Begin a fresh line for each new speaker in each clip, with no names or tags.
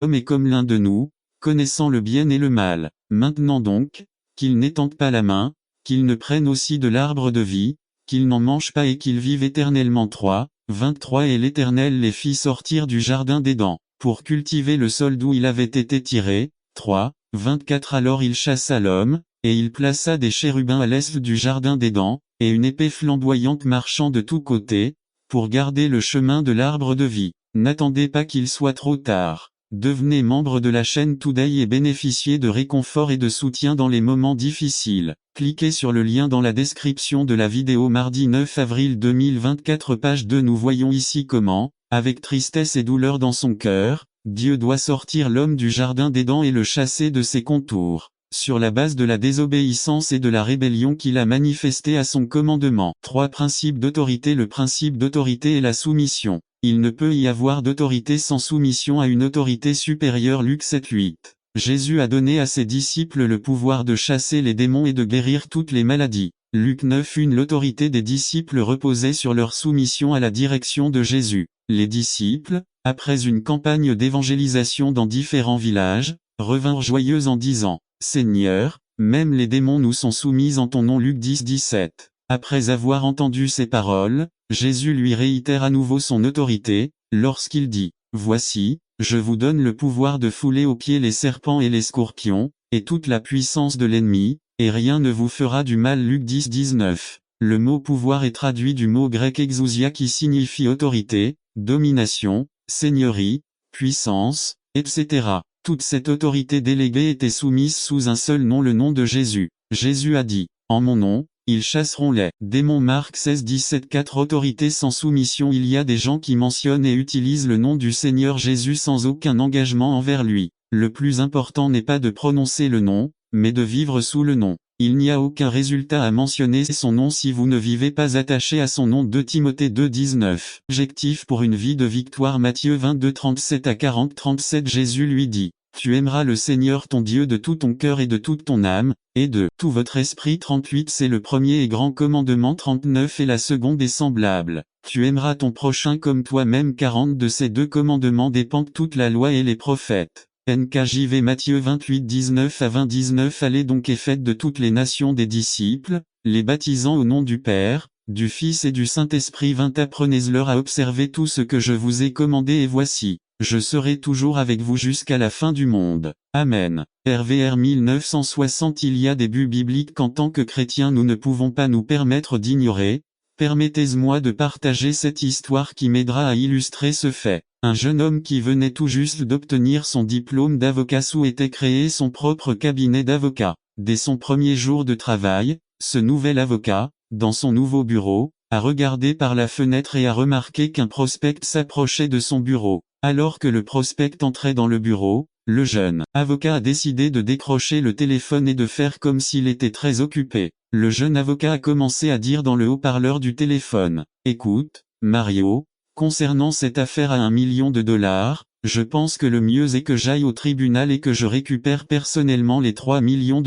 L'homme est comme l'un de nous, connaissant le bien et le mal. Maintenant donc, qu'il n'étende pas la main, qu'il ne prenne aussi de l'arbre de vie, qu'il n'en mange pas et qu'il vive éternellement. 3, 23 Et l'Éternel les fit sortir du jardin d'Éden, pour cultiver le sol d'où il avait été tiré. 3, 24 Alors il chassa l'homme, et il plaça des chérubins à l'est du jardin d'Éden, et une épée flamboyante marchant de tous côtés, pour garder le chemin de l'arbre de vie. N'attendez pas qu'il soit trop tard. Devenez membre de la chaîne Today et bénéficiez de réconfort et de soutien dans les moments difficiles. Cliquez sur le lien dans la description de la vidéo. Mardi 9 avril 2024 Page 2 Nous voyons ici comment, avec tristesse et douleur dans son cœur, Dieu doit sortir l'homme du jardin d'Éden et le chasser de ses contours, sur la base de la désobéissance et de la rébellion qu'il a manifestée à son commandement. 3 Principes d'autorité Le principe d'autorité est la soumission. Il ne peut y avoir d'autorité sans soumission à une autorité supérieure. Luc 7:8. Jésus a donné à ses disciples le pouvoir de chasser les démons et de guérir toutes les maladies. Luc 9:1 L'autorité des disciples reposait sur leur soumission à la direction de Jésus. Les disciples, après une campagne d'évangélisation dans différents villages, revinrent joyeux en disant, « Seigneur, même les démons nous sont soumis en ton nom. » Luc 10:17. Après avoir entendu ces paroles, Jésus lui réitère à nouveau son autorité, lorsqu'il dit, « Voici, je vous donne le pouvoir de fouler aux pieds les serpents et les scorpions, et toute la puissance de l'ennemi, et rien ne vous fera du mal. » Luc 10:19. Le mot pouvoir est traduit du mot grec exousia qui signifie autorité, domination, seigneurie, puissance, etc. Toute cette autorité déléguée était soumise sous un seul nom, le nom de Jésus. Jésus a dit, « En mon nom, ils chasseront les démons. » Marc 16:17 4 Autorité sans soumission. Il y a des gens qui mentionnent et utilisent le nom du Seigneur Jésus sans aucun engagement envers lui. Le plus important n'est pas de prononcer le nom, mais de vivre sous le nom. Il n'y a aucun résultat à mentionner son nom si vous ne vivez pas attaché à son nom. 2 Timothée 2:19. Objectif pour une vie de victoire. Matthieu 22:37 à 40-37 Jésus lui dit, « Tu aimeras le Seigneur ton Dieu de tout ton cœur et de toute ton âme, et de tout votre esprit. » 38 C'est le premier et grand commandement. 39 Et la seconde est semblable. Tu aimeras ton prochain comme toi-même. 40 De ces deux commandements dépendent toute la loi et les prophètes. NKJV Matthieu 28:19 à 20-19 Allez donc et faites de toutes les nations des disciples, les baptisant au nom du Père, du Fils et du Saint-Esprit. 20 Apprenez-leur à observer tout ce que je vous ai commandé et voici, je serai toujours avec vous jusqu'à la fin du monde. Amen. RVR 1960 Il y a des buts bibliques qu'en tant que chrétiens nous ne pouvons pas nous permettre d'ignorer. Permettez-moi de partager cette histoire qui m'aidera à illustrer ce fait. Un jeune homme qui venait tout juste d'obtenir son diplôme d'avocat souhaitait créer son propre cabinet d'avocat. Dès son premier jour de travail, ce nouvel avocat, dans son nouveau bureau, a regardé par la fenêtre et a remarqué qu'un prospect s'approchait de son bureau. Alors que le prospect entrait dans le bureau, le jeune avocat a décidé de décrocher le téléphone et de faire comme s'il était très occupé. Le jeune avocat a commencé à dire dans le haut-parleur du téléphone, « Écoute, Mario, concernant cette affaire à $1 million, je pense que le mieux est que j'aille au tribunal et que je récupère personnellement les $3 millions.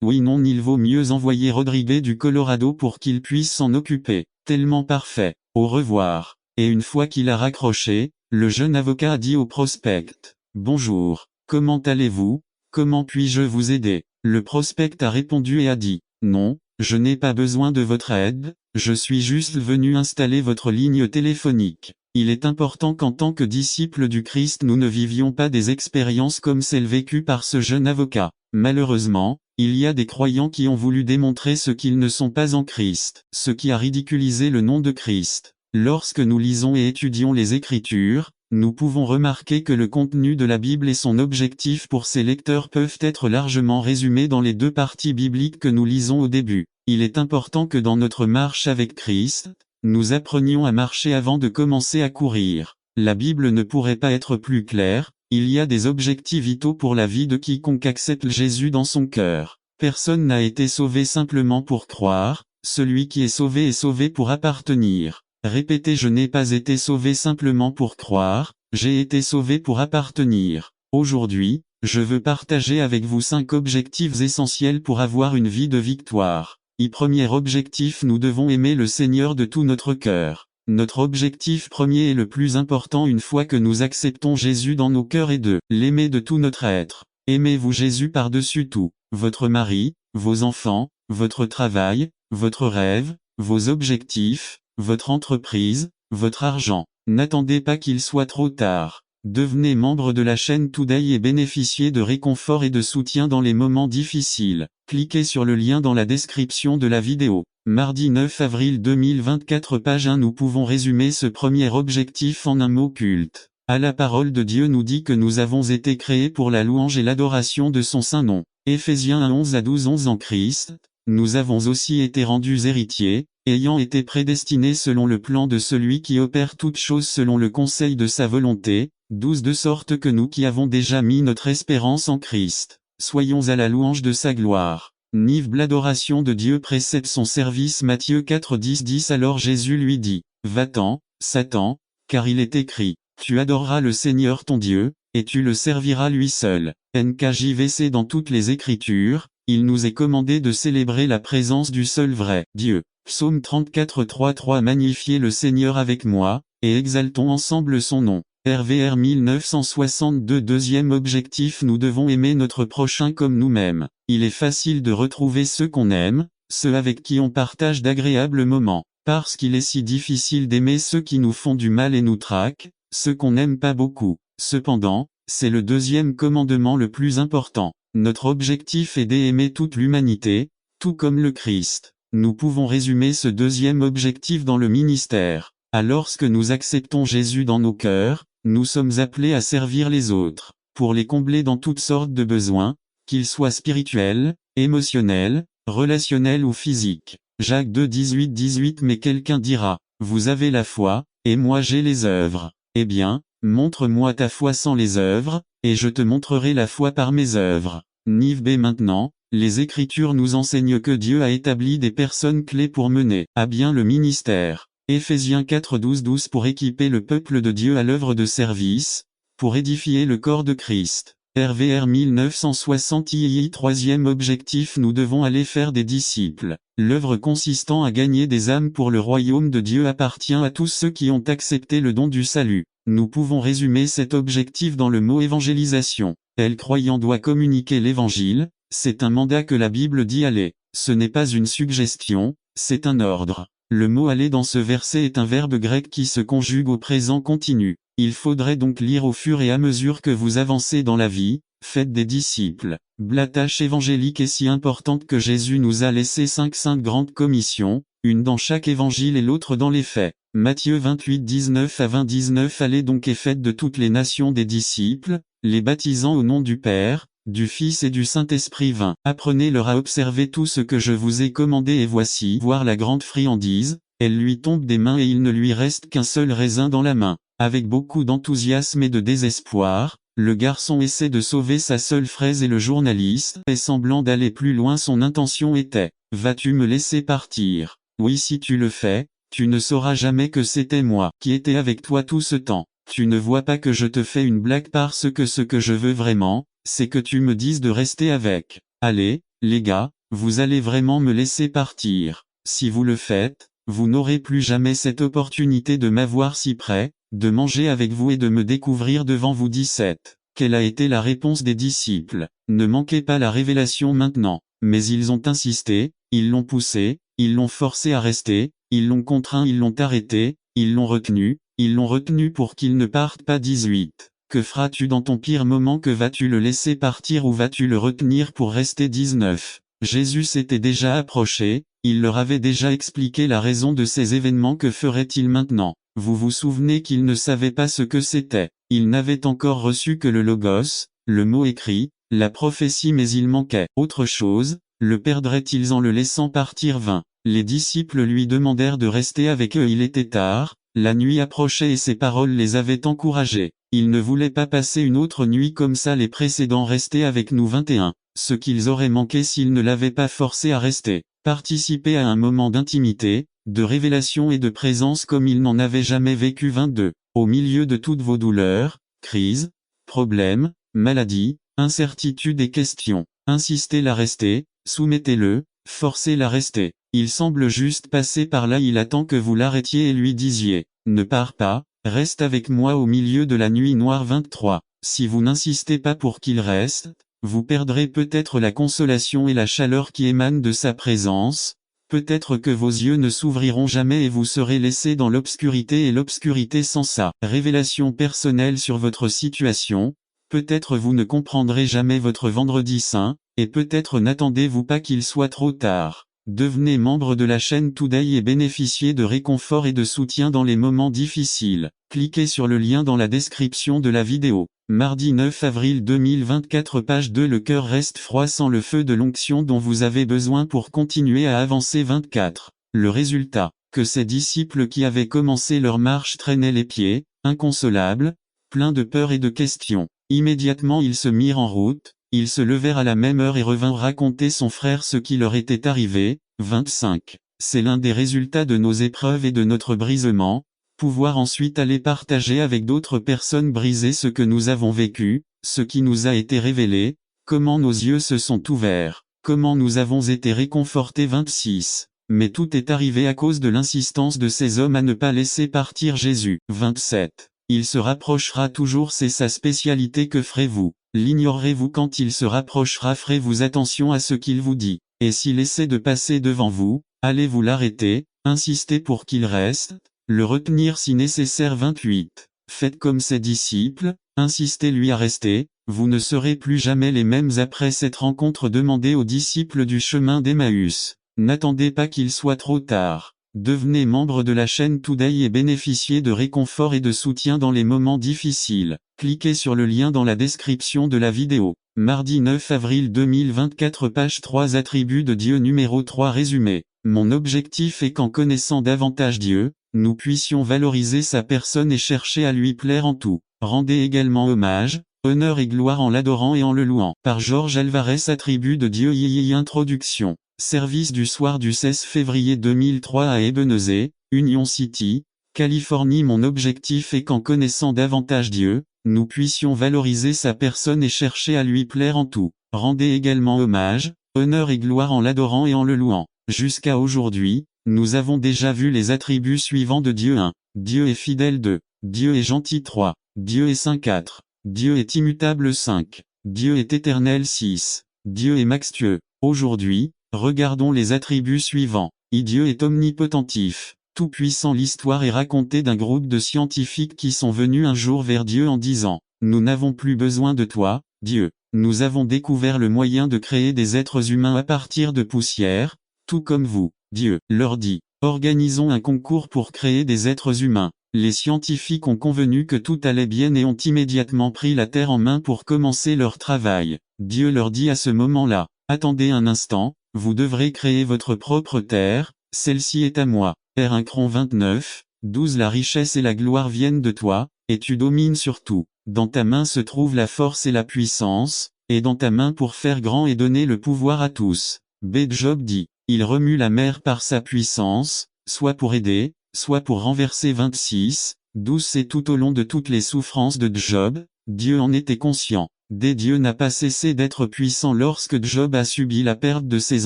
Oui non il vaut mieux envoyer Rodrigue du Colorado pour qu'il puisse s'en occuper. Tellement parfait. Au revoir. » Et une fois qu'il a raccroché, le jeune avocat a dit au prospect, « Bonjour, comment allez-vous, comment puis-je vous aider ?» Le prospect a répondu et a dit, « Non, je n'ai pas besoin de votre aide, je suis juste venu installer votre ligne téléphonique. » Il est important qu'en tant que disciples du Christ nous ne vivions pas des expériences comme celles vécues par ce jeune avocat. Malheureusement, il y a des croyants qui ont voulu démontrer ce qu'ils ne sont pas en Christ, ce qui a ridiculisé le nom de Christ. Lorsque nous lisons et étudions les Écritures, nous pouvons remarquer que le contenu de la Bible et son objectif pour ses lecteurs peuvent être largement résumés dans les deux parties bibliques que nous lisons au début. Il est important que dans notre marche avec Christ, nous apprenions à marcher avant de commencer à courir. La Bible ne pourrait pas être plus claire, il y a des objectifs vitaux pour la vie de quiconque accepte Jésus dans son cœur. Personne n'a été sauvé simplement pour croire, celui qui est sauvé pour appartenir. Répétez je n'ai pas été sauvé simplement pour croire, j'ai été sauvé pour appartenir. Aujourd'hui, je veux partager avec vous 5 objectifs essentiels pour avoir une vie de victoire. Premier objectif nous devons aimer le Seigneur de tout notre cœur. Notre objectif premier et le plus important une fois que nous acceptons Jésus dans nos cœurs est de l'aimer de tout notre être. Aimez-vous Jésus par-dessus tout, votre mari, vos enfants, votre travail, votre rêve, vos objectifs, votre entreprise, votre argent. N'attendez pas qu'il soit trop tard. Devenez membre de la chaîne Today et bénéficiez de réconfort et de soutien dans les moments difficiles. Cliquez sur le lien dans la description de la vidéo. Mardi 9 avril 2024 page 1. Nous pouvons résumer ce premier objectif en un mot: culte. À la parole de Dieu nous dit que nous avons été créés pour la louange et l'adoration de son saint nom. Éphésiens 1 11 à 12 11 En Christ, nous avons aussi été rendus héritiers, ayant été prédestinés selon le plan de celui qui opère toutes choses selon le conseil de sa volonté, 12 de sorte que nous qui avons déjà mis notre espérance en Christ, soyons à la louange de sa gloire. Nive l'adoration de Dieu précède son service. Matthieu 4 10 10 Alors Jésus lui dit, Va-t'en, Satan, car il est écrit, tu adoreras le Seigneur ton Dieu, et tu le serviras lui seul. NKJVC Dans toutes les Écritures, il nous est commandé de célébrer la présence du seul vrai Dieu. Psaume 34 3 3 Magnifiez le Seigneur avec moi, et exaltons ensemble son nom. RVR 1962 Deuxième objectif Nous devons aimer notre prochain comme nous-mêmes. Il est facile de retrouver ceux qu'on aime, ceux avec qui on partage d'agréables moments, parce qu'il est si difficile d'aimer ceux qui nous font du mal et nous traquent, ceux qu'on n'aime pas beaucoup. Cependant, c'est le deuxième commandement le plus important. Notre objectif est d'aimer toute l'humanité, tout comme le Christ. Nous pouvons résumer ce deuxième objectif dans le ministère. Lorsque nous acceptons Jésus dans nos cœurs, nous sommes appelés à servir les autres, pour les combler dans toutes sortes de besoins, qu'ils soient spirituels, émotionnels, relationnels ou physiques. Jacques 2 18 18 Mais quelqu'un dira, vous avez la foi, et moi j'ai les œuvres. Eh bien, montre-moi ta foi sans les œuvres, et je te montrerai la foi par mes œuvres. Nive B Maintenant, les Écritures nous enseignent que Dieu a établi des personnes clés pour mener à bien le ministère. Éphésiens 4 12 12 Pour équiper le peuple de Dieu à l'œuvre de service, pour édifier le corps de Christ. RVR 1960 II Troisième objectif Nous devons aller faire des disciples. L'œuvre consistant à gagner des âmes pour le royaume de Dieu appartient à tous ceux qui ont accepté le don du salut. Nous pouvons résumer cet objectif dans le mot évangélisation. Le croyant doit communiquer l'évangile, c'est un mandat que la Bible dit aller. Ce n'est pas une suggestion, c'est un ordre. Le mot aller dans ce verset est un verbe grec qui se conjugue au présent continu. Il faudrait donc lire au fur et à mesure que vous avancez dans la vie, faites des disciples. La tâche évangélique est si importante que Jésus nous a laissé 5 grandes commissions, une dans chaque évangile et l'autre dans les faits. Matthieu 28 19 à 20 19 Allez donc et faites de toutes les nations des disciples, les baptisant au nom du Père, du Fils et du Saint-Esprit 20. Apprenez-leur à observer tout ce que je vous ai commandé et voici, voir la grande friandise, elle lui tombe des mains et il ne lui reste qu'un seul raisin dans la main. Avec beaucoup d'enthousiasme et de désespoir, le garçon essaie de sauver sa seule fraise et le journaliste, et semblant d'aller plus loin son intention était, vas-tu me laisser partir? Oui si tu le fais, tu ne sauras jamais que c'était moi qui étais avec toi tout ce temps. Tu ne vois pas que je te fais une blague parce que ce que je veux vraiment, c'est que tu me dises de rester avec. Allez, les gars, vous allez vraiment me laisser partir. Si vous le faites, vous n'aurez plus jamais cette opportunité de m'avoir si près, de manger avec vous et de me découvrir devant vous 17. Quelle a été la réponse des disciples? Ne manquez pas la révélation maintenant. Mais ils ont insisté, ils l'ont poussé, ils l'ont forcé à rester, ils l'ont contraint, ils l'ont arrêté, ils l'ont retenu pour qu'il ne parte pas 18. Que feras-tu dans ton pire moment? Que vas-tu le laisser partir ou vas-tu le retenir pour rester 19? Jésus s'était déjà approché, il leur avait déjà expliqué la raison de ces événements. Que ferait-il maintenant? Vous vous souvenez qu'il ne savait pas ce que c'était. Il n'avait encore reçu que le Logos, le mot écrit, la prophétie, mais il manquait autre chose. Le perdraient-ils en le laissant partir 20? Les disciples lui demandèrent de rester avec eux. Il était tard, la nuit approchait et ces paroles les avaient encouragés. Ils ne voulaient pas passer une autre nuit comme ça les précédents. Rester avec nous 21. Ce qu'ils auraient manqué s'ils ne l'avaient pas forcé à rester. Participer à un moment d'intimité, de révélation et de présence comme ils n'en avaient jamais vécu 22. Au milieu de toutes vos douleurs, crises, problèmes, maladies, incertitudes et questions, insistez-la rester, soumettez-le, forcez-la rester. Il semble juste passer par là, il attend que vous l'arrêtiez et lui disiez, ne pars pas, reste avec moi au milieu de la nuit noire 23. Si vous n'insistez pas pour qu'il reste, vous perdrez peut-être la consolation et la chaleur qui émanent de sa présence, peut-être que vos yeux ne s'ouvriront jamais et vous serez laissé dans l'obscurité et l'obscurité sans sa révélation personnelle sur votre situation, peut-être vous ne comprendrez jamais votre vendredi saint, et peut-être n'attendez-vous pas qu'il soit trop tard. Devenez membre de la chaîne Today et bénéficiez de réconfort et de soutien dans les moments difficiles. Cliquez sur le lien dans la description de la vidéo. Mardi 9 avril 2024 page 2. Le cœur reste froid sans le feu de l'onction dont vous avez besoin pour continuer à avancer 24. Le résultat, que ces disciples qui avaient commencé leur marche traînaient les pieds, inconsolables, pleins de peur et de questions. Immédiatement ils se mirent en route. Ils se levèrent à la même heure et revinrent raconter son frère ce qui leur était arrivé. 25. C'est l'un des résultats de nos épreuves et de notre brisement, pouvoir ensuite aller partager avec d'autres personnes brisées ce que nous avons vécu, ce qui nous a été révélé, comment nos yeux se sont ouverts, comment nous avons été réconfortés. 26. Mais tout est arrivé à cause de l'insistance de ces hommes à ne pas laisser partir Jésus. 27. Il se rapprochera toujours, c'est sa spécialité. Que ferez-vous? L'ignorerez-vous quand il se rapprochera? Ferez-vous attention à ce qu'il vous dit? Et s'il essaie de passer devant vous, allez-vous l'arrêter, insister pour qu'il reste, le retenir si nécessaire? 28. Faites comme ses disciples, insistez-lui à rester, vous ne serez plus jamais les mêmes après cette rencontre. Demandez aux disciples du chemin d'Emmaüs. N'attendez pas qu'il soit trop tard. Devenez membre de la chaîne Today et bénéficiez de réconfort et de soutien dans les moments difficiles. Cliquez sur le lien dans la description de la vidéo. Mardi 9 avril 2024 page 3 Attributs de Dieu numéro 3 Résumé. Mon objectif est qu'en connaissant davantage Dieu, nous puissions valoriser sa personne et chercher à lui plaire en tout. Rendez également hommage, honneur et gloire en l'adorant et en le louant. Par Georges Alvarez. Attributs de Dieu. Introduction. Service du soir du 16 février 2003 à Ebenezer, Union City, Californie. Mon objectif est qu'en connaissant davantage Dieu, nous puissions valoriser sa personne et chercher à lui plaire en tout. Rendez également hommage, honneur et gloire en l'adorant et en le louant. Jusqu'à aujourd'hui, nous avons déjà vu les attributs suivants de Dieu. 1. Dieu est fidèle. 2. Dieu est gentil. 3. Dieu est saint. 4. Dieu est immutable. 5. Dieu est éternel. 6. Dieu est majestueux. Aujourd'hui, regardons les attributs suivants. Dieu est omnipotentif, tout-puissant. L'histoire est racontée d'un groupe de scientifiques qui sont venus un jour vers Dieu en disant, « Nous n'avons plus besoin de toi, Dieu. Nous avons découvert le moyen de créer des êtres humains à partir de poussière, tout comme vous. » Dieu leur dit, « Organisons un concours pour créer des êtres humains. » Les scientifiques ont convenu que tout allait bien et ont immédiatement pris la terre en main pour commencer leur travail. Dieu leur dit à ce moment-là, « Attendez un instant, vous devrez créer votre propre terre, celle-ci est à moi. » R1 Cron 29, 12 La richesse et la gloire viennent de toi, et tu domines sur tout. Dans ta main se trouve la force et la puissance, et dans ta main pour faire grand et donner le pouvoir à tous. B. Job dit, il remue la mer par sa puissance, soit pour aider, soit pour renverser. 26, 12 C'est tout au long de toutes les souffrances de Job, Dieu en était conscient. Dieu n'a pas cessé d'être puissant lorsque Job a subi la perte de ses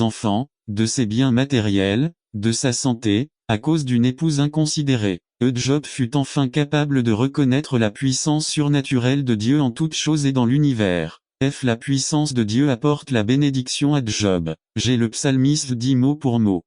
enfants, de ses biens matériels, de sa santé, à cause d'une épouse inconsidérée. Job fut enfin capable de reconnaître la puissance surnaturelle de Dieu en toutes choses et dans l'univers. La puissance de Dieu apporte la bénédiction à Job. Le psalmiste dit mot pour mot.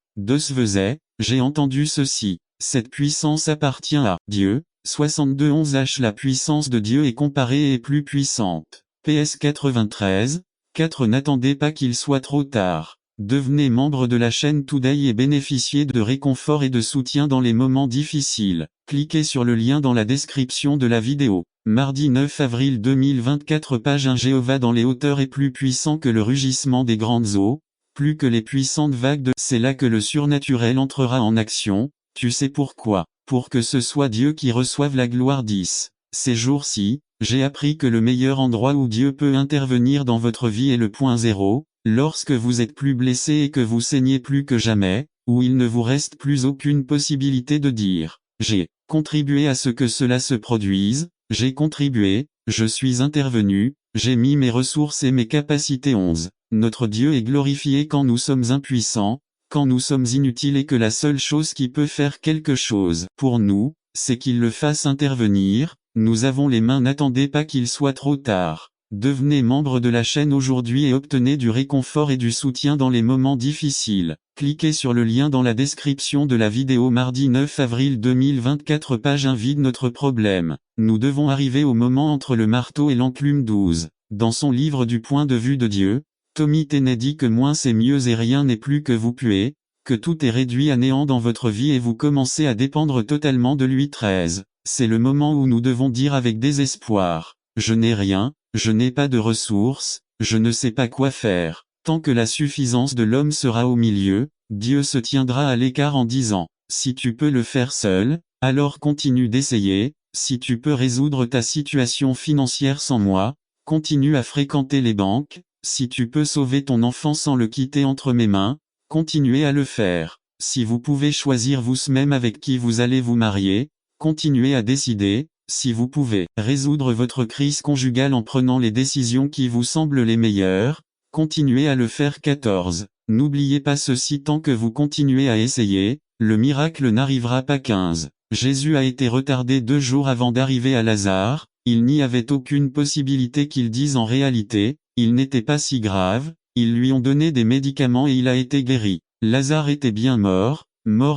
J'ai entendu ceci. Cette puissance appartient à Dieu. 62-11 La puissance de Dieu est comparée et est plus puissante. PS 93, 4 N'attendez pas qu'il soit trop tard. Devenez membre de la chaîne Today et bénéficiez de réconfort et de soutien dans les moments difficiles. Cliquez sur le lien dans la description de la vidéo. Mardi 9 avril 2024 page 1 Jéhovah dans les hauteurs est plus puissant que le rugissement des grandes eaux, plus que les puissantes vagues de... C'est là que le surnaturel entrera en action, tu sais pourquoi, pour que ce soit Dieu qui reçoive la gloire. 10. Ces jours-ci, j'ai appris que le meilleur endroit où Dieu peut intervenir dans votre vie est le point zéro, lorsque vous êtes plus blessé et que vous saignez plus que jamais, où il ne vous reste plus aucune possibilité de dire « J'ai contribué à ce que cela se produise, j'ai contribué, je suis intervenu, j'ai mis mes ressources et mes capacités. » 11. Notre Dieu est glorifié quand nous sommes impuissants, quand nous sommes inutiles et que la seule chose qui peut faire quelque chose pour nous, c'est qu'il le fasse intervenir, nous avons les mains, n'attendez pas qu'il soit trop tard. Devenez membre de la chaîne aujourd'hui et obtenez du réconfort et du soutien dans les moments difficiles. Cliquez sur le lien dans la description de la vidéo mardi 9 avril 2024 page 1 vide notre problème. Nous devons arriver au moment entre le marteau et l'enclume 12. Dans son livre Du point de vue de Dieu, Tommy Tenney dit que moins c'est mieux et rien n'est plus que vous puez, que tout est réduit à néant dans votre vie et vous commencez à dépendre totalement de lui. 13. C'est le moment où nous devons dire avec désespoir, je n'ai rien, je n'ai pas de ressources, je ne sais pas quoi faire. Tant que la suffisance de l'homme sera au milieu, Dieu se tiendra à l'écart en disant, si tu peux le faire seul, alors continue d'essayer, si tu peux résoudre ta situation financière sans moi, continue à fréquenter les banques, si tu peux sauver ton enfant sans le quitter entre mes mains, continuez à le faire. Si vous pouvez choisir vous-même avec qui vous allez vous marier, continuez à décider. Si vous pouvez résoudre votre crise conjugale en prenant les décisions qui vous semblent les meilleures, continuez à le faire. 14. N'oubliez pas ceci, tant que vous continuez à essayer, le miracle n'arrivera pas. 15. Jésus a été retardé 2 jours avant d'arriver à Lazare, il n'y avait aucune possibilité qu'ils disent en réalité, il n'était pas si grave, ils lui ont donné des médicaments et il a été guéri. Lazare était bien mort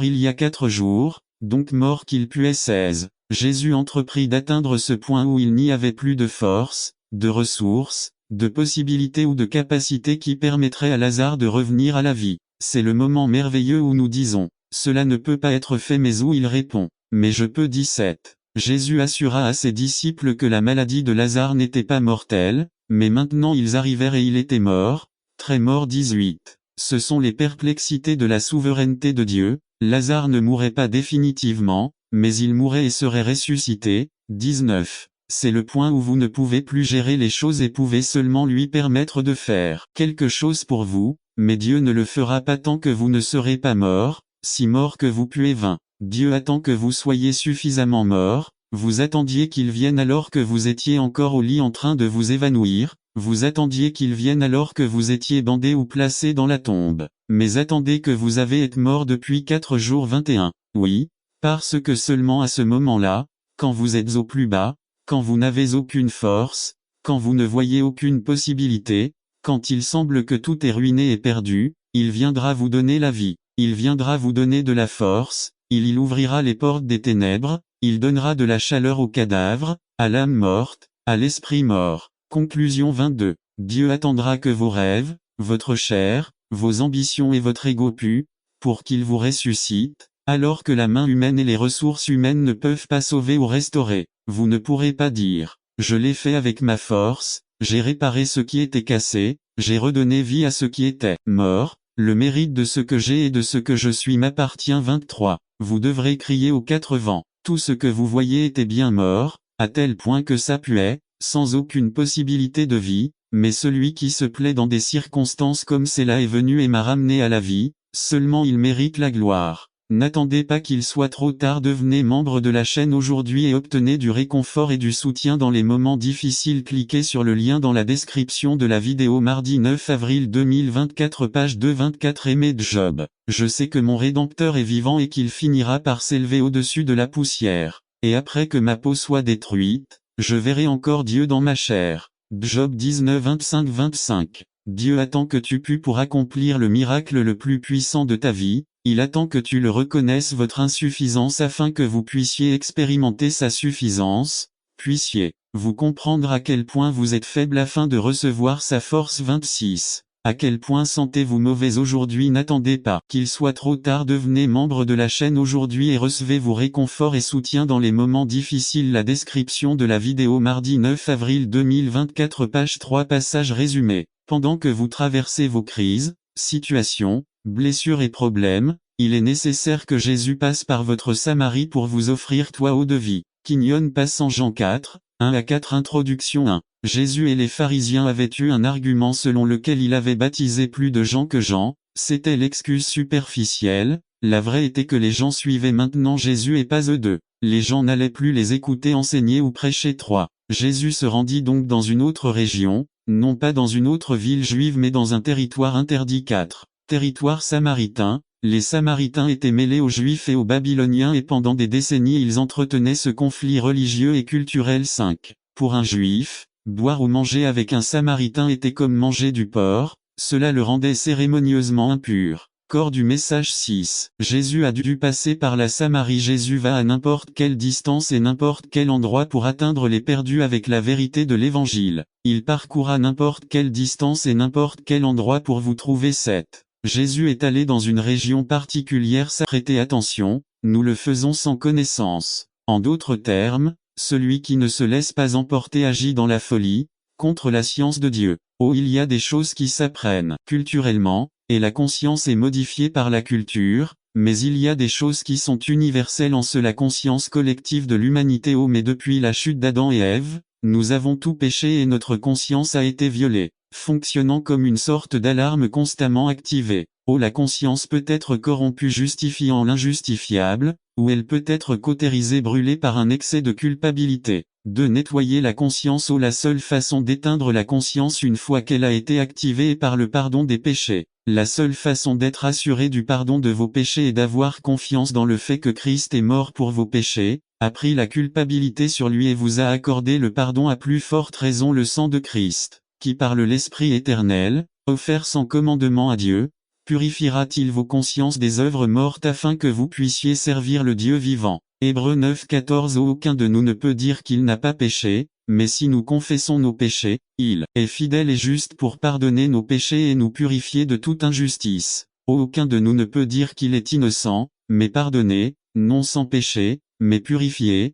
il y a 4 jours, donc mort qu'il puait. 16. Jésus entreprit d'atteindre ce point où il n'y avait plus de force, de ressources, de possibilités ou de capacités qui permettraient à Lazare de revenir à la vie. C'est le moment merveilleux où nous disons, cela ne peut pas être fait, mais où il répond, mais je peux. 17. Jésus assura à ses disciples que la maladie de Lazare n'était pas mortelle, mais maintenant ils arrivèrent et il était mort, très mort. 18. Ce sont les perplexités de la souveraineté de Dieu, Lazare ne mourrait pas définitivement, mais il mourrait et serait ressuscité. 19. C'est le point où vous ne pouvez plus gérer les choses et pouvez seulement lui permettre de faire quelque chose pour vous, mais Dieu ne le fera pas tant que vous ne serez pas mort, si mort que vous puez. 20. Dieu attend que vous soyez suffisamment mort, vous attendiez qu'il vienne alors que vous étiez encore au lit en train de vous évanouir, vous attendiez qu'il vienne alors que vous étiez bandé ou placé dans la tombe, mais attendez que vous avez été mort depuis 4 jours. 21. Oui. Parce que seulement à ce moment-là, quand vous êtes au plus bas, quand vous n'avez aucune force, quand vous ne voyez aucune possibilité, quand il semble que tout est ruiné et perdu, il viendra vous donner la vie, il viendra vous donner de la force, il ouvrira les portes des ténèbres, il donnera de la chaleur aux cadavres, à l'âme morte, à l'esprit mort. Conclusion 22. Dieu attendra que vos rêves, votre chair, vos ambitions et votre ego puent, pour qu'il vous ressuscite. Alors que la main humaine et les ressources humaines ne peuvent pas sauver ou restaurer, vous ne pourrez pas dire, je l'ai fait avec ma force, j'ai réparé ce qui était cassé, j'ai redonné vie à ce qui était mort, le mérite de ce que j'ai et de ce que je suis m'appartient. 23. Vous devrez crier aux 4 vents, tout ce que vous voyez était bien mort, à tel point que ça puait, sans aucune possibilité de vie, mais celui qui se plaît dans des circonstances comme celle-là est venu et m'a ramené à la vie, seulement il mérite la gloire. N'attendez pas qu'il soit trop tard, devenez membre de la chaîne aujourd'hui et obtenez du réconfort et du soutien dans les moments difficiles. Cliquez sur le lien dans la description de la vidéo mardi 9 avril 2024 page 2 24. Aimé Job. Je sais que mon Rédempteur est vivant et qu'il finira par s'élever au-dessus de la poussière. Et après que ma peau soit détruite, je verrai encore Dieu dans ma chair. Job 19 25-25. Dieu attend que tu pues pour accomplir le miracle le plus puissant de ta vie. Il attend que tu le reconnaisses votre insuffisance afin que vous puissiez expérimenter sa suffisance, puissiez vous comprendre à quel point vous êtes faible afin de recevoir sa force. 26. À quel point sentez-vous mauvais aujourd'hui? N'attendez pas qu'il soit trop tard, devenez membre de la chaîne aujourd'hui et recevez vos réconforts et soutien dans les moments difficiles. La description de la vidéo mardi 9 avril 2024 page 3 passage résumé. Pendant que vous traversez vos crises, situations, blessures et problèmes, il est nécessaire que Jésus passe par votre Samarie pour vous offrir eau de vie. Quignon passe en Jean 4, 1-4. Introduction 1. Jésus et les pharisiens avaient eu un argument selon lequel il avait baptisé plus de gens que Jean, c'était l'excuse superficielle, la vraie était que les gens suivaient maintenant Jésus et pas eux deux. Les gens n'allaient plus les écouter enseigner ou prêcher. 3. Jésus se rendit donc dans une autre région, non pas dans une autre ville juive mais dans un territoire interdit. 4. Territoire samaritain. Les Samaritains étaient mêlés aux Juifs et aux Babyloniens et pendant des décennies ils entretenaient ce conflit religieux et culturel. 5. Pour un Juif, boire ou manger avec un Samaritain était comme manger du porc, cela le rendait cérémonieusement impur. Corps du message 6. Jésus a dû passer par la Samarie. Jésus va à n'importe quelle distance et n'importe quel endroit pour atteindre les perdus avec la vérité de l'Évangile. Il parcourra n'importe quelle distance et n'importe quel endroit pour vous trouver. 7. Jésus est allé dans une région particulière. Prêtez attention, nous le faisons sans connaissance. En d'autres termes, celui qui ne se laisse pas emporter agit dans la folie, contre la science de Dieu. Oh, il y a des choses qui s'apprennent culturellement, et la conscience est modifiée par la culture, mais il y a des choses qui sont universelles en cela conscience collective de l'humanité. Oh, mais depuis la chute d'Adam et Ève, nous avons tout péché et notre conscience a été violée, fonctionnant comme une sorte d'alarme constamment activée. Oh, la conscience peut être corrompue justifiant l'injustifiable, ou elle peut être cautérisée brûlée par un excès de culpabilité. De nettoyer la conscience. Oh, la seule façon d'éteindre la conscience une fois qu'elle a été activée est par le pardon des péchés. La seule façon d'être assuré du pardon de vos péchés est d'avoir confiance dans le fait que Christ est mort pour vos péchés, a pris la culpabilité sur lui et vous a accordé le pardon. À plus forte raison le sang de Christ, qui par l'Esprit éternel, offert sans commandement à Dieu, purifiera-t-il vos consciences des œuvres mortes afin que vous puissiez servir le Dieu vivant. Hébreux 9:14. Aucun de nous ne peut dire qu'il n'a pas péché, mais si nous confessons nos péchés, il est fidèle et juste pour pardonner nos péchés et nous purifier de toute injustice. Aucun de nous ne peut dire qu'il est innocent, mais pardonné, non sans péché, mais purifié,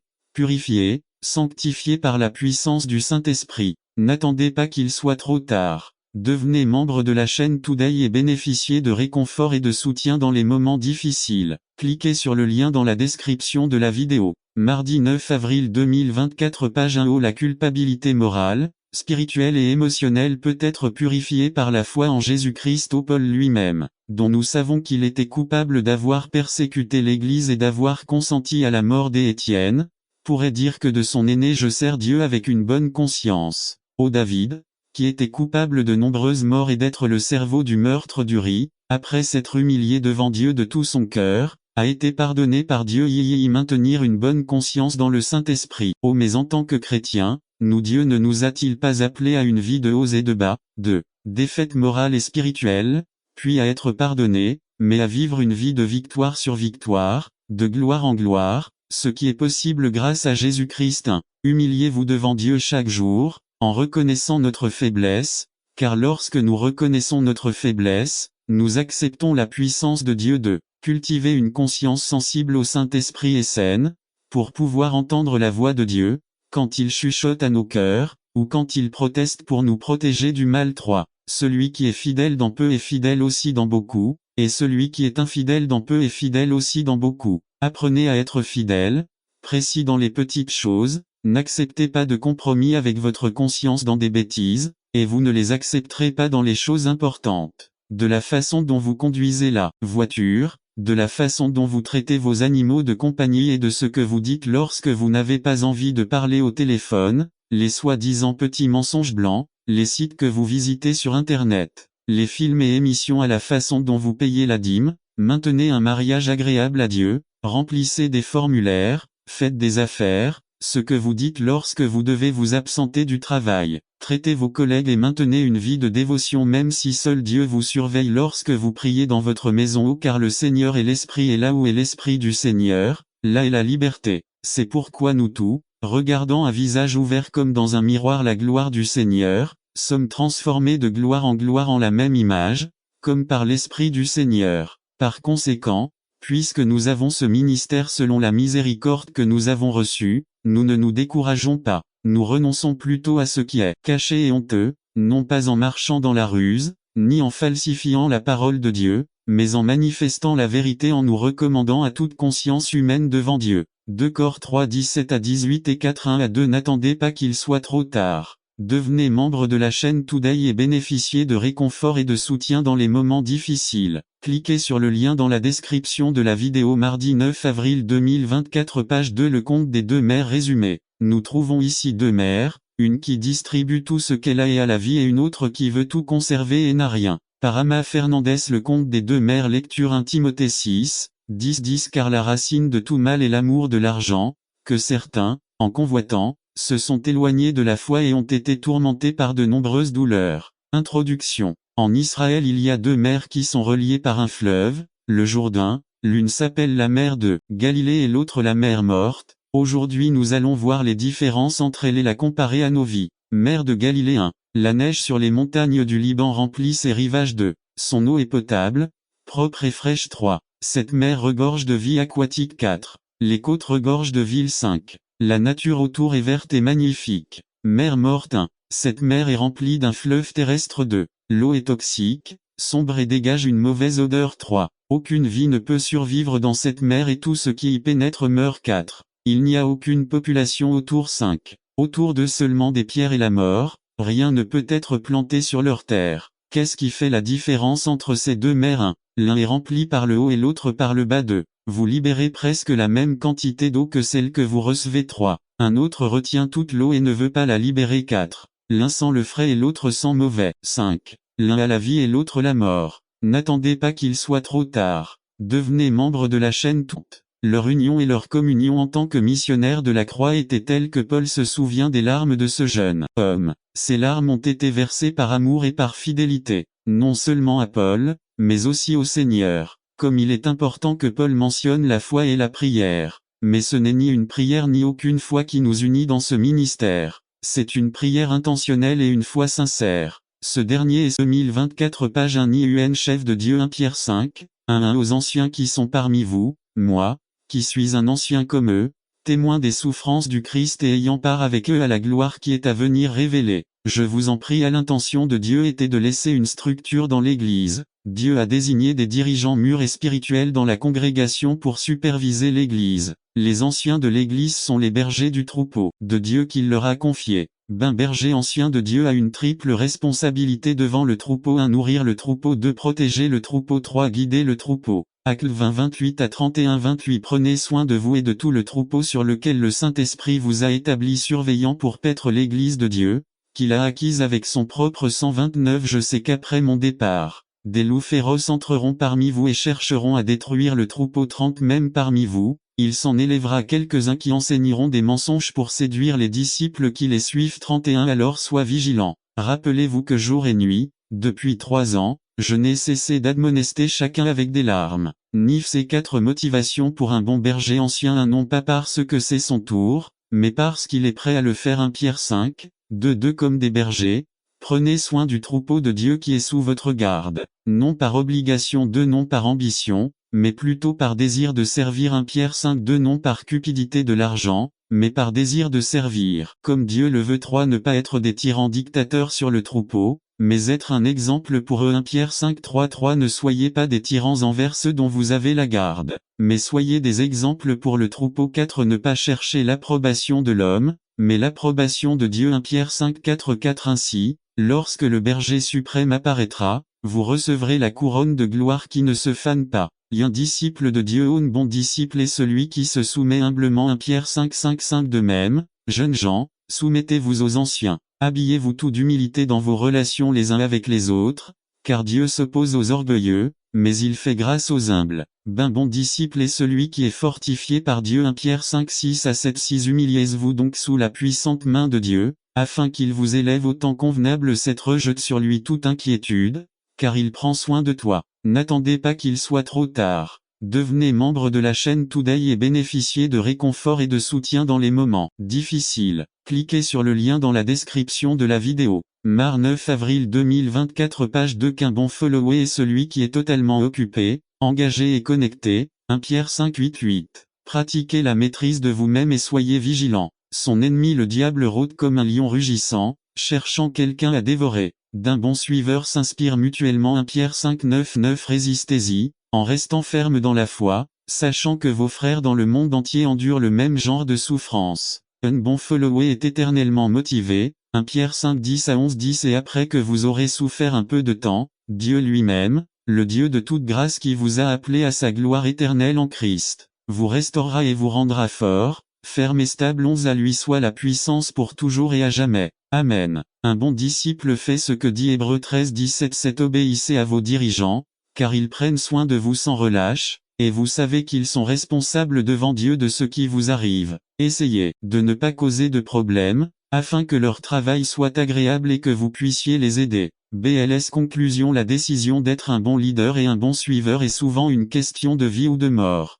sanctifié par la puissance du Saint-Esprit. N'attendez pas qu'il soit trop tard. Devenez membre de la chaîne Today et bénéficiez de réconfort et de soutien dans les moments difficiles. Cliquez sur le lien dans la description de la vidéo. Mardi 9 avril 2024. Page 1. La culpabilité morale, spirituelle et émotionnelle peut être purifiée par la foi en Jésus-Christ. Paul lui-même, dont nous savons qu'il était coupable d'avoir persécuté l'Église et d'avoir consenti à la mort des Étienne, pourrait dire que de son aîné je sers Dieu avec une bonne conscience. David, qui était coupable de nombreuses morts et d'être le cerveau du meurtre d'Uri, après s'être humilié devant Dieu de tout son cœur, a été pardonné par Dieu. Y maintenir une bonne conscience dans le Saint-Esprit. Mais en tant que chrétiens, Dieu ne nous a-t-il pas appelés à une vie de hauts et de bas, de défaite morale et spirituelle, puis à être pardonnés, mais à vivre une vie de victoire sur victoire, de gloire en gloire, ce qui est possible grâce à Jésus-Christ. 1. Humiliez-vous devant Dieu chaque jour, en reconnaissant notre faiblesse, car lorsque nous reconnaissons notre faiblesse, nous acceptons la puissance de Dieu. 2. Cultiver une conscience sensible au Saint-Esprit et saine, pour pouvoir entendre la voix de Dieu, quand il chuchote à nos cœurs, ou quand il proteste pour nous protéger du mal. 3. Celui qui est fidèle dans peu est fidèle aussi dans beaucoup, et celui qui est infidèle dans peu est fidèle aussi dans beaucoup. Apprenez à être fidèle, précis dans les petites choses. N'acceptez pas de compromis avec votre conscience dans des bêtises, et vous ne les accepterez pas dans les choses importantes. De la façon dont vous conduisez la voiture, de la façon dont vous traitez vos animaux de compagnie et de ce que vous dites lorsque vous n'avez pas envie de parler au téléphone, les soi-disant petits mensonges blancs, les sites que vous visitez sur Internet, les films et émissions à la façon dont vous payez la dîme. Maintenez un mariage agréable à Dieu, remplissez des formulaires, faites des affaires, ce que vous dites lorsque vous devez vous absenter du travail. Traitez vos collègues et maintenez une vie de dévotion même si seul Dieu vous surveille lorsque vous priez dans votre maison. Car le Seigneur est l'Esprit et là où est l'Esprit du Seigneur, là est la liberté. C'est pourquoi nous tous, regardant à visage ouvert comme dans un miroir la gloire du Seigneur, sommes transformés de gloire en la même image, comme par l'Esprit du Seigneur. Par conséquent, puisque nous avons ce ministère selon la miséricorde que nous avons reçue, nous ne nous décourageons pas, nous renonçons plutôt à ce qui est caché et honteux, non pas en marchant dans la ruse, ni en falsifiant la parole de Dieu, mais en manifestant la vérité en nous recommandant à toute conscience humaine devant Dieu. 2 Cor 3 17-18 et 4 1-2. N'attendez pas qu'il soit trop tard. Devenez membre de la chaîne Today et bénéficiez de réconfort et de soutien dans les moments difficiles. Cliquez sur le lien dans la description de la vidéo. Mardi 9 avril 2024. Page 2. Le conte des deux mères résumé. Nous trouvons ici deux mères, une qui distribue tout ce qu'elle a et a la vie et une autre qui veut tout conserver et n'a rien. Par Ama Fernandez. Le conte des deux mères. Lecture 1 Timothée 6, 10 Car la racine de tout mal est l'amour de l'argent, que certains, en convoitant, se sont éloignés de la foi et ont été tourmentés par de nombreuses douleurs. Introduction. En Israël il y a deux mers qui sont reliées par un fleuve, le Jourdain. L'une s'appelle la mer de Galilée et l'autre la mer Morte. Aujourd'hui nous allons voir les différences entre elles et la comparer à nos vies. Mer de Galilée 1. La neige sur les montagnes du Liban remplit ses rivages de. Son eau est potable, propre et fraîche 3. Cette mer regorge de vie aquatique 4. Les côtes regorgent de villes 5. La nature autour est verte et magnifique. Mer Morte 1. Cette mer est remplie d'un fleuve terrestre 2. L'eau est toxique, sombre et dégage une mauvaise odeur 3. Aucune vie ne peut survivre dans cette mer et tout ce qui y pénètre meurt 4. Il n'y a aucune population autour 5. Autour d'eux seulement des pierres et la mort, rien ne peut être planté sur leur terre. Qu'est-ce qui fait la différence entre ces deux mers 1. L'un est rempli par le haut et l'autre par le bas 2. Vous libérez presque la même quantité d'eau que celle que vous recevez 3. Un autre retient toute l'eau et ne veut pas la libérer 4. L'un sent le frais et l'autre sent mauvais 5. L'un a la vie et l'autre la mort. N'attendez pas qu'il soit trop tard. Devenez membre de la chaîne toute. Leur union et leur communion en tant que missionnaires de la croix étaient telles que Paul se souvient des larmes de ce jeune homme. Ces larmes ont été versées par amour et par fidélité, non seulement à Paul, mais aussi au Seigneur. Comme il est important que Paul mentionne la foi et la prière. Mais ce n'est ni une prière ni aucune foi qui nous unit dans ce ministère. C'est une prière intentionnelle et une foi sincère. Ce dernier est 2024 page 1 IUN chef de Dieu 1 Pierre 5, 1 aux anciens qui sont parmi vous, moi, qui suis un ancien comme eux, témoin des souffrances du Christ et ayant part avec eux à la gloire qui est à venir révélée. Je vous en prie l'intention de Dieu était de laisser une structure dans l'Église. Dieu a désigné des dirigeants mûrs et spirituels dans la congrégation pour superviser l'Église. Les anciens de l'Église sont les bergers du troupeau de Dieu qu'il leur a confié. Berger ancien de Dieu a une triple responsabilité devant le troupeau 1 nourrir le troupeau 2 protéger le troupeau 3 guider le troupeau. Actes 20 28 à 31 28 Prenez soin de vous et de tout le troupeau sur lequel le Saint-Esprit vous a établi surveillant pour paître l'Église de Dieu, qu'il a acquise avec son propre sang 29 Je sais qu'après mon départ, des loups féroces entreront parmi vous et chercheront à détruire le troupeau 30 Même parmi vous, il s'en élèvera quelques-uns qui enseigneront des mensonges pour séduire les disciples qui les suivent 31 Alors sois vigilant. Rappelez-vous que jour et nuit, depuis 3 ans, je n'ai cessé d'admonester chacun avec des larmes. Nif ces 4 motivations pour un bon berger ancien non pas parce que c'est son tour, mais parce qu'il est prêt à le faire 1 Pierre 5, 2 Comme des bergers, prenez soin du troupeau de Dieu qui est sous votre garde, non par obligation non par ambition, mais plutôt par désir de servir 1 Pierre 5 non par cupidité de l'argent, mais par désir de servir. Comme Dieu le veut 3 Ne pas être des tyrans dictateurs sur le troupeau, mais être un exemple pour eux 1 Pierre 5 3 Ne soyez pas des tyrans envers ceux dont vous avez la garde, mais soyez des exemples pour le troupeau 4 Ne pas chercher l'approbation de l'homme, mais l'approbation de Dieu 1 Pierre 5 4 Ainsi, lorsque le berger suprême apparaîtra, vous recevrez la couronne de gloire qui ne se fane pas. Un disciple de Dieu un bon disciple est celui qui se soumet humblement 1 Pierre 5 De même, jeunes gens, soumettez-vous aux anciens. Habillez-vous tout d'humilité dans vos relations les uns avec les autres, car Dieu s'oppose aux orgueilleux, mais il fait grâce aux humbles. Bon disciple est celui qui est fortifié par Dieu 1 Pierre 6 à 7 Humiliez-vous donc sous la puissante main de Dieu, afin qu'il vous élève au temps convenable rejette sur lui toute inquiétude, car il prend soin de toi. N'attendez pas qu'il soit trop tard. Devenez membre de la chaîne Today et bénéficiez de réconfort et de soutien dans les moments difficiles. Cliquez sur le lien dans la description de la vidéo. 9 avril 2024 page 2 Qu'un bon follower est celui qui est totalement occupé, engagé et connecté. 1 Pierre 8 Pratiquez la maîtrise de vous-même et soyez vigilant. Son ennemi le diable rôde comme un lion rugissant, cherchant quelqu'un à dévorer. D'un bon suiveur s'inspire mutuellement 1 Pierre 9 Résistez-y, en restant ferme dans la foi, sachant que vos frères dans le monde entier endurent le même genre de souffrance. Un bon follower est éternellement motivé, 1 Pierre 10 à 11 Et après que vous aurez souffert un peu de temps, Dieu lui-même, le Dieu de toute grâce qui vous a appelé à sa gloire éternelle en Christ, vous restaurera et vous rendra fort, ferme et stable 11 À lui soit la puissance pour toujours et à jamais. Amen. Un bon disciple fait ce que dit Hébreux 13:17. Obéissez à vos dirigeants, car ils prennent soin de vous sans relâche, et vous savez qu'ils sont responsables devant Dieu de ce qui vous arrive. Essayez de ne pas causer de problème, afin que leur travail soit agréable et que vous puissiez les aider. BLS Conclusion. La décision d'être un bon leader et un bon suiveur est souvent une question de vie ou de mort.